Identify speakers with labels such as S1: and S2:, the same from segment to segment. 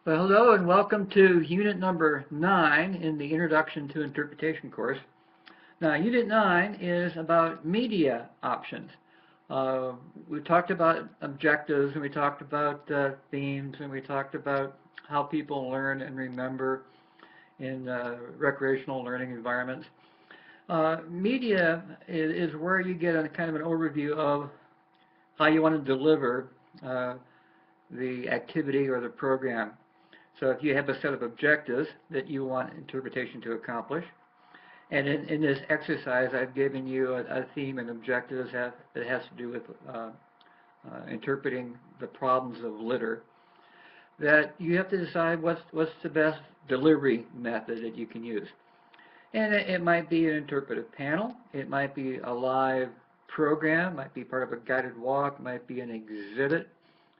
S1: Well, hello and welcome to unit number 9 in the Introduction to Interpretation course. Now, unit 9 is about media options. We talked about objectives, and we talked about themes, and we talked about how people learn and remember in recreational learning environments. Media is where you get a kind of an overview of how you want to deliver the activity or the program. So if you have a set of objectives that you want interpretation to accomplish, and in this exercise I've given you a theme and objectives that has to do with interpreting the problems of litter, that you have to decide what's the best delivery method that you can use. And it might be an interpretive panel, it might be a live program, might be part of a guided walk, might be an exhibit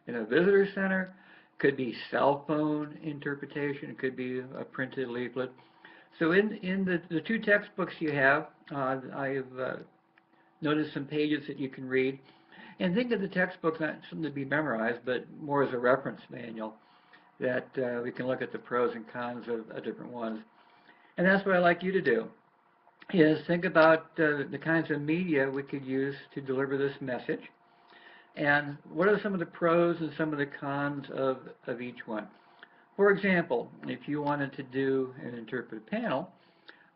S1: in a visitor center, could be cell phone interpretation, it could be a printed leaflet. So in the two textbooks you have, I've noticed some pages that you can read. And think of the textbooks not something to be memorized, but more as a reference manual that we can look at the pros and cons of different ones. And that's what I'd like you to do, is think about the kinds of media we could use to deliver this message. And what are some of the pros and some of the cons of each one? For example, if you wanted to do an interpretive panel,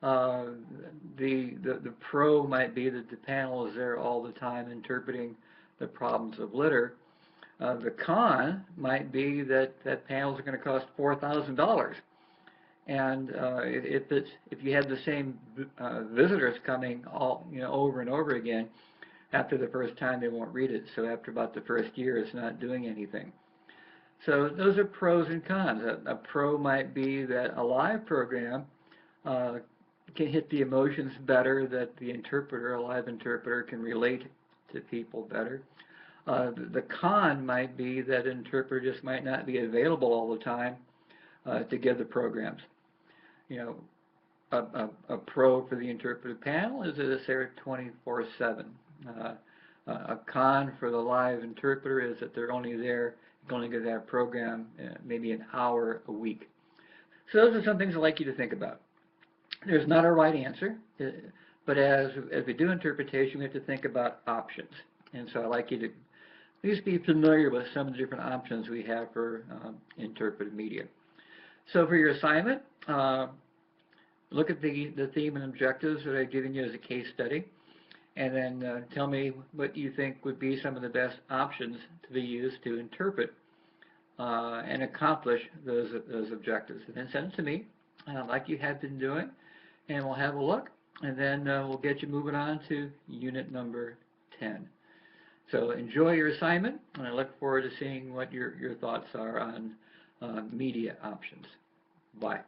S1: the pro might be that the panel is there all the time interpreting the problems of litter. The con might be that panels are going to cost $4,000. And if you had the same visitors coming over and over again, after the first time they won't read it, so after about the first year it's not doing anything. So those are pros and cons. A pro might be that a live program can hit the emotions better, that the interpreter, a live interpreter, can relate to people better. The con might be that an interpreter just might not be available all the time to give the programs. A pro for the interpretive panel is that it's there 24/7. A con for the live interpreter is that they're only there, going to get that program maybe an hour a week. So those are some things I'd like you to think about. There's not a right answer, but as we do interpretation, we have to think about options. And so I'd like you to at least be familiar with some of the different options we have for interpretive media. So for your assignment, look at the theme and objectives that I've given you as a case study, and then tell me what you think would be some of the best options to be used to interpret and accomplish those objectives. And then send it to me, like you have been doing, and we'll have a look, and then we'll get you moving on to unit number 10. So enjoy your assignment, and I look forward to seeing what your thoughts are on media options. Bye.